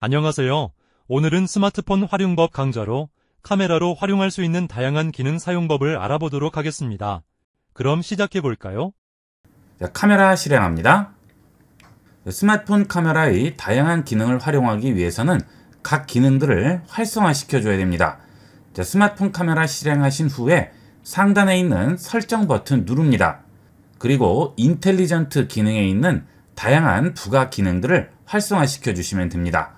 안녕하세요. 오늘은 스마트폰 활용법 강좌로 카메라로 활용할 수 있는 다양한 기능 사용법을 알아보도록 하겠습니다. 그럼 시작해 볼까요? 카메라 실행합니다. 스마트폰 카메라의 다양한 기능을 활용하기 위해서는 각 기능들을 활성화시켜 줘야 됩니다. 스마트폰 카메라 실행하신 후에 상단에 있는 설정 버튼 누릅니다. 그리고 인텔리전트 기능에 있는 다양한 부가 기능들을 활성화시켜 주시면 됩니다.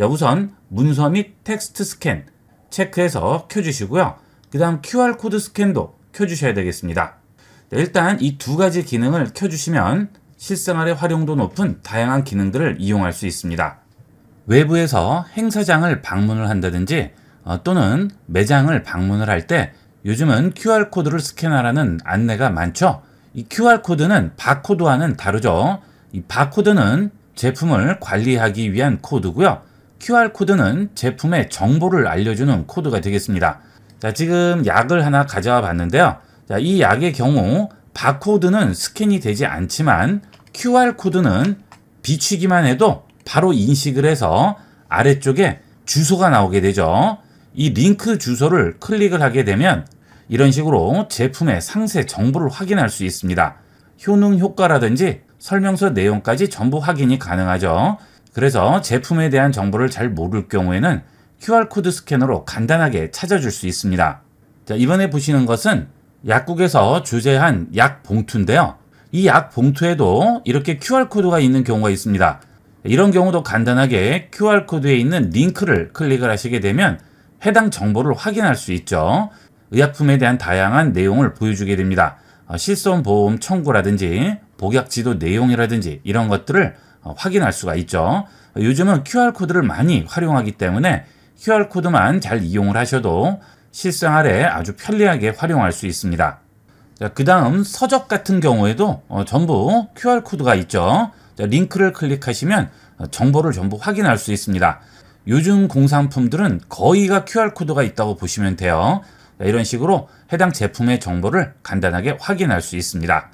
우선 문서 및 텍스트 스캔 체크해서 켜주시고요. 그 다음 QR코드 스캔도 켜주셔야 되겠습니다. 일단 이 두 가지 기능을 켜주시면 실생활에 활용도 높은 다양한 기능들을 이용할 수 있습니다. 외부에서 행사장을 방문을 한다든지 또는 매장을 방문을 할 때 요즘은 QR코드를 스캔하라는 안내가 많죠. 이 QR코드는 바코드와는 다르죠. 이 바코드는 제품을 관리하기 위한 코드고요. QR코드는 제품의 정보를 알려주는 코드가 되겠습니다. 지금 약을 하나 가져와 봤는데요. 이 약의 경우 바코드는 스캔이 되지 않지만 QR코드는 비추기만 해도 바로 인식을 해서 아래쪽에 주소가 나오게 되죠. 이 링크 주소를 클릭을 하게 되면 이런 식으로 제품의 상세 정보를 확인할 수 있습니다. 효능 효과라든지 설명서 내용까지 전부 확인이 가능하죠. 그래서 제품에 대한 정보를 잘 모를 경우에는 QR코드 스캐너로 간단하게 찾아줄 수 있습니다. 이번에 보시는 것은 약국에서 주재한 약 봉투인데요. 이 약 봉투에도 이렇게 QR코드가 있는 경우가 있습니다. 이런 경우도 간단하게 QR코드에 있는 링크를 클릭을 하시게 되면 해당 정보를 확인할 수 있죠. 의약품에 대한 다양한 내용을 보여주게 됩니다. 실손보험 청구라든지 복약지도 내용이라든지 이런 것들을 확인할 수가 있죠. 요즘은 QR코드를 많이 활용하기 때문에 QR코드만 잘 이용을 하셔도 실생활에 아주 편리하게 활용할 수 있습니다. 그 다음 서적 같은 경우에도 전부 QR코드가 있죠. 링크를 클릭하시면 정보를 전부 확인할 수 있습니다. 요즘 공산품들은 거의가 QR코드가 있다고 보시면 돼요. 이런 식으로 해당 제품의 정보를 간단하게 확인할 수 있습니다.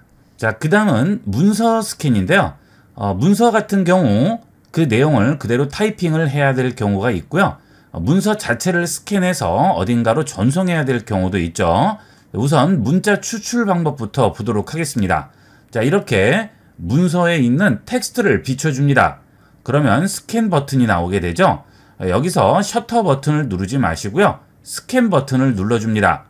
그 다음은 문서 스캔인데요. 문서 같은 경우 그 내용을 그대로 타이핑을 해야 될 경우가 있고요. 문서 자체를 스캔해서 어딘가로 전송해야 될 경우도 있죠. 우선 문자 추출 방법부터 보도록 하겠습니다. 이렇게 문서에 있는 텍스트를 비춰줍니다. 그러면 스캔 버튼이 나오게 되죠. 여기서 셔터 버튼을 누르지 마시고요. 스캔 버튼을 눌러줍니다.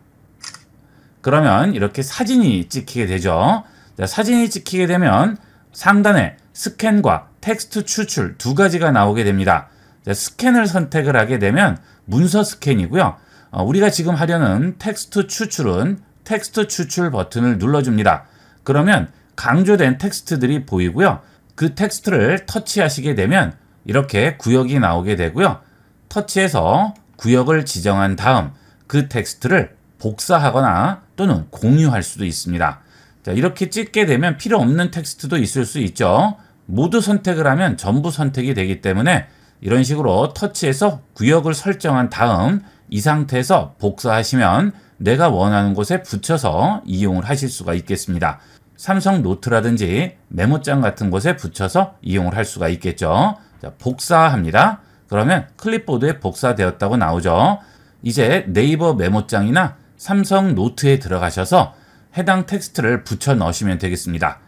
그러면 이렇게 사진이 찍히게 되죠. 사진이 찍히게 되면 상단에 스캔과 텍스트 추출 두 가지가 나오게 됩니다. 스캔을 선택을 하게 되면 문서 스캔이고요. 우리가 지금 하려는 텍스트 추출은 텍스트 추출 버튼을 눌러줍니다. 그러면 강조된 텍스트들이 보이고요. 그 텍스트를 터치하시게 되면 이렇게 구역이 나오게 되고요. 터치해서 구역을 지정한 다음 그 텍스트를 복사하거나 또는 공유할 수도 있습니다. 이렇게 찍게 되면 필요 없는 텍스트도 있을 수 있죠. 모두 선택을 하면 전부 선택이 되기 때문에 이런 식으로 터치해서 구역을 설정한 다음 이 상태에서 복사하시면 내가 원하는 곳에 붙여서 이용을 하실 수가 있겠습니다. 삼성 노트라든지 메모장 같은 곳에 붙여서 이용을 할 수가 있겠죠. 복사합니다. 그러면 클립보드에 복사되었다고 나오죠. 이제 네이버 메모장이나 삼성 노트에 들어가셔서 해당 텍스트를 붙여 넣으시면 되겠습니다.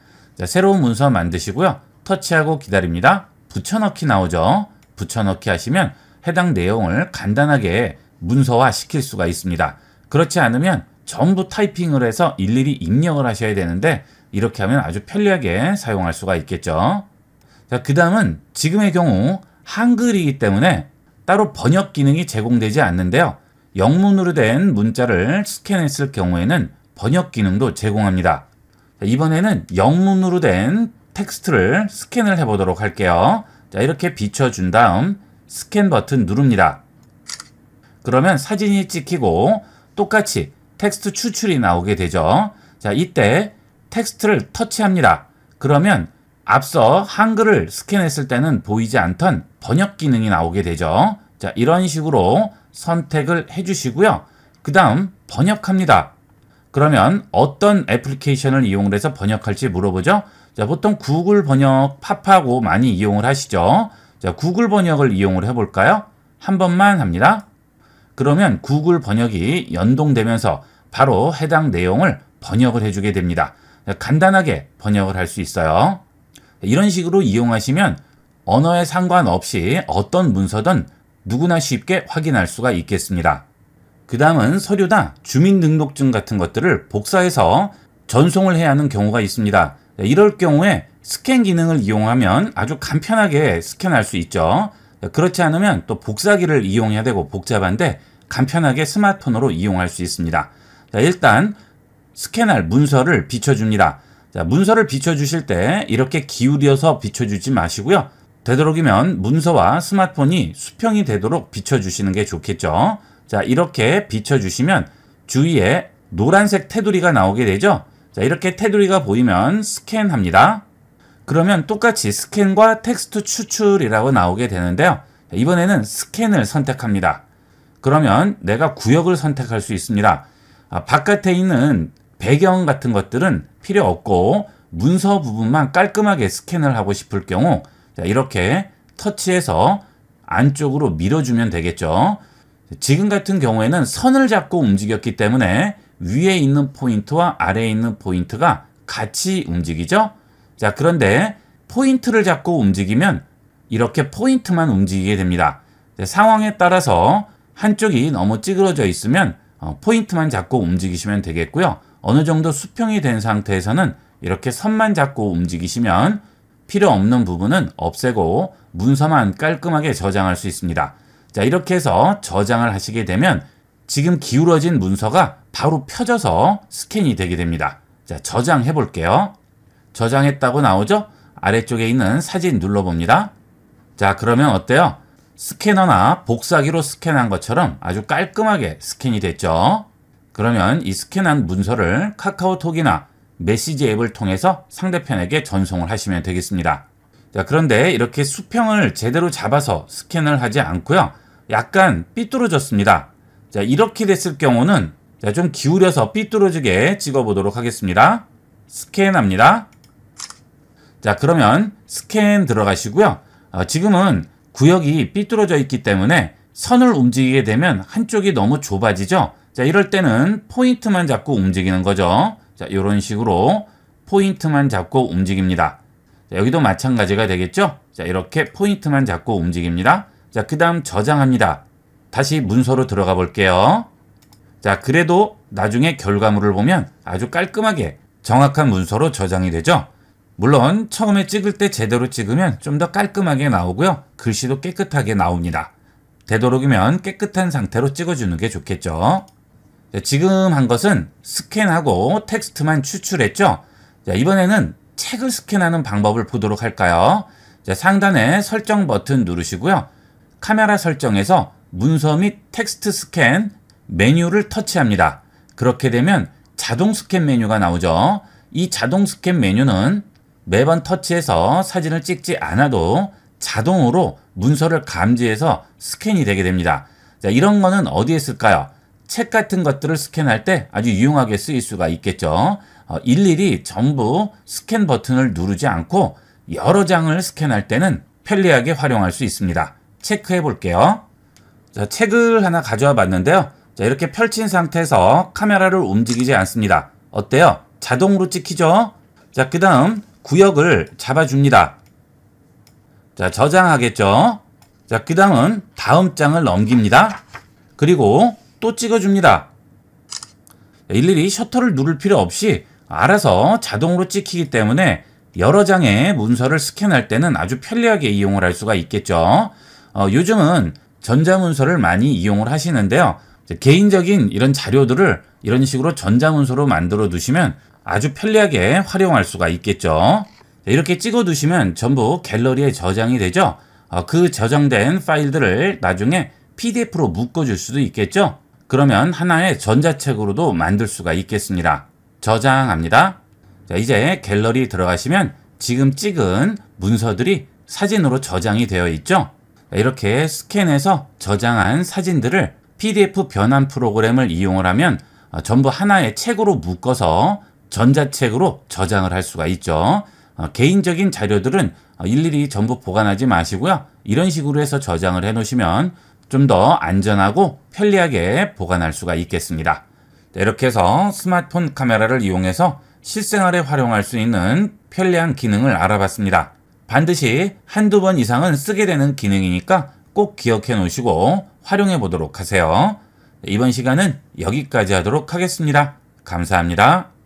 새로운 문서 만드시고요. 터치하고 기다립니다. 붙여넣기 나오죠. 붙여넣기 하시면 해당 내용을 간단하게 문서화 시킬 수가 있습니다. 그렇지 않으면 전부 타이핑을 해서 일일이 입력을 하셔야 되는데 이렇게 하면 아주 편리하게 사용할 수가 있겠죠. 그 다음은 지금의 경우 한글이기 때문에 따로 번역 기능이 제공되지 않는데요. 영문으로 된 문자를 스캔했을 경우에는 번역 기능도 제공합니다. 이번에는 영문으로 된 텍스트를 스캔을 해보도록 할게요. 이렇게 비춰준 다음 스캔 버튼 누릅니다. 그러면 사진이 찍히고 똑같이 텍스트 추출이 나오게 되죠. 이때 텍스트를 터치합니다. 그러면 앞서 한글을 스캔했을 때는 보이지 않던 번역 기능이 나오게 되죠. 이런 식으로 선택을 해주시고요. 그 다음 번역합니다. 그러면 어떤 애플리케이션을 이용을 해서 번역할지 물어보죠. 보통 구글 번역, 팝하고 많이 이용을 하시죠. 자, 구글 번역을 이용을 해볼까요? 한 번만 합니다. 그러면 구글 번역이 연동되면서 바로 해당 내용을 번역을 해주게 됩니다. 간단하게 번역을 할 수 있어요. 이런 식으로 이용하시면 언어에 상관없이 어떤 문서든 누구나 쉽게 확인할 수가 있겠습니다. 그 다음은 서류나 주민등록증 같은 것들을 복사해서 전송을 해야 하는 경우가 있습니다. 이럴 경우에 스캔 기능을 이용하면 아주 간편하게 스캔할 수 있죠. 그렇지 않으면 또 복사기를 이용해야 되고 복잡한데 간편하게 스마트폰으로 이용할 수 있습니다. 자, 일단 스캔할 문서를 비춰줍니다. 자, 문서를 비춰주실 때 이렇게 기울여서 비춰주지 마시고요. 되도록이면 문서와 스마트폰이 수평이 되도록 비춰주시는 게 좋겠죠. 자, 이렇게 비춰주시면 주위에 노란색 테두리가 나오게 되죠. 자, 이렇게 테두리가 보이면 스캔합니다. 그러면 똑같이 스캔과 텍스트 추출이라고 나오게 되는데요. 이번에는 스캔을 선택합니다. 그러면 내가 구역을 선택할 수 있습니다. 바깥에 있는 배경 같은 것들은 필요 없고 문서 부분만 깔끔하게 스캔을 하고 싶을 경우 이렇게 터치해서 안쪽으로 밀어주면 되겠죠. 지금 같은 경우에는 선을 잡고 움직였기 때문에 위에 있는 포인트와 아래에 있는 포인트가 같이 움직이죠. 자, 그런데 포인트를 잡고 움직이면 이렇게 포인트만 움직이게 됩니다. 상황에 따라서 한쪽이 너무 찌그러져 있으면 포인트만 잡고 움직이시면 되겠고요. 어느 정도 수평이 된 상태에서는 이렇게 선만 잡고 움직이시면 필요 없는 부분은 없애고 문서만 깔끔하게 저장할 수 있습니다. 자, 이렇게 해서 저장을 하시게 되면 지금 기울어진 문서가 바로 펴져서 스캔이 되게 됩니다. 자, 저장해 볼게요. 저장했다고 나오죠? 아래쪽에 있는 사진 눌러봅니다. 자, 그러면 어때요? 스캐너나 복사기로 스캔한 것처럼 아주 깔끔하게 스캔이 됐죠? 그러면 이 스캔한 문서를 카카오톡이나 메시지 앱을 통해서 상대편에게 전송을 하시면 되겠습니다. 자, 그런데 이렇게 수평을 제대로 잡아서 스캔을 하지 않고요. 약간 삐뚤어졌습니다. 자, 이렇게 됐을 경우는 좀 기울여서 삐뚤어지게 찍어보도록 하겠습니다. 스캔합니다. 자, 그러면 스캔 들어가시고요. 지금은 구역이 삐뚤어져 있기 때문에 선을 움직이게 되면 한쪽이 너무 좁아지죠. 자, 이럴 때는 포인트만 잡고 움직이는 거죠. 자, 이런 식으로 포인트만 잡고 움직입니다. 자, 여기도 마찬가지가 되겠죠. 자, 이렇게 포인트만 잡고 움직입니다. 자, 그 다음 저장합니다. 다시 문서로 들어가 볼게요. 자, 그래도 나중에 결과물을 보면 아주 깔끔하게 정확한 문서로 저장이 되죠. 물론 처음에 찍을 때 제대로 찍으면 좀 더 깔끔하게 나오고요. 글씨도 깨끗하게 나옵니다. 되도록이면 깨끗한 상태로 찍어주는 게 좋겠죠. 자, 지금 한 것은 스캔하고 텍스트만 추출했죠. 자, 이번에는 책을 스캔하는 방법을 보도록 할까요? 자, 상단에 설정 버튼 누르시고요. 카메라 설정에서 문서 및 텍스트 스캔 메뉴를 터치합니다. 그렇게 되면 자동 스캔 메뉴가 나오죠. 이 자동 스캔 메뉴는 매번 터치해서 사진을 찍지 않아도 자동으로 문서를 감지해서 스캔이 되게 됩니다. 자, 이런 거는 어디에 쓸까요? 책 같은 것들을 스캔할 때 아주 유용하게 쓰일 수가 있겠죠. 일일이 전부 스캔 버튼을 누르지 않고 여러 장을 스캔할 때는 편리하게 활용할 수 있습니다. 체크해 볼게요. 자, 책을 하나 가져와 봤는데요. 자, 이렇게 펼친 상태에서 카메라를 움직이지 않습니다. 어때요? 자동으로 찍히죠? 자, 그 다음 구역을 잡아줍니다. 자, 저장하겠죠? 자, 그 다음은 다음 장을 넘깁니다. 그리고 또 찍어줍니다. 일일이 셔터를 누를 필요 없이 알아서 자동으로 찍히기 때문에 여러 장의 문서를 스캔할 때는 아주 편리하게 이용을 할 수가 있겠죠. 요즘은 전자문서를 많이 이용을 하시는데요. 개인적인 이런 자료들을 이런 식으로 전자문서로 만들어 두시면 아주 편리하게 활용할 수가 있겠죠. 이렇게 찍어 두시면 전부 갤러리에 저장이 되죠. 그 저장된 파일들을 나중에 PDF로 묶어줄 수도 있겠죠. 그러면 하나의 전자책으로도 만들 수가 있겠습니다. 저장합니다. 자, 이제 갤러리 들어가시면 지금 찍은 문서들이 사진으로 저장이 되어 있죠. 이렇게 스캔해서 저장한 사진들을 PDF 변환 프로그램을 이용을 하면 전부 하나의 책으로 묶어서 전자책으로 저장을 할 수가 있죠. 개인적인 자료들은 일일이 전부 보관하지 마시고요. 이런 식으로 해서 저장을 해 놓으시면 좀 더 안전하고 편리하게 보관할 수가 있겠습니다. 이렇게 해서 스마트폰 카메라를 이용해서 실생활에 활용할 수 있는 편리한 기능을 알아봤습니다. 반드시 한두 번 이상은 쓰게 되는 기능이니까 꼭 기억해 놓으시고 활용해 보도록 하세요. 이번 시간은 여기까지 하도록 하겠습니다. 감사합니다.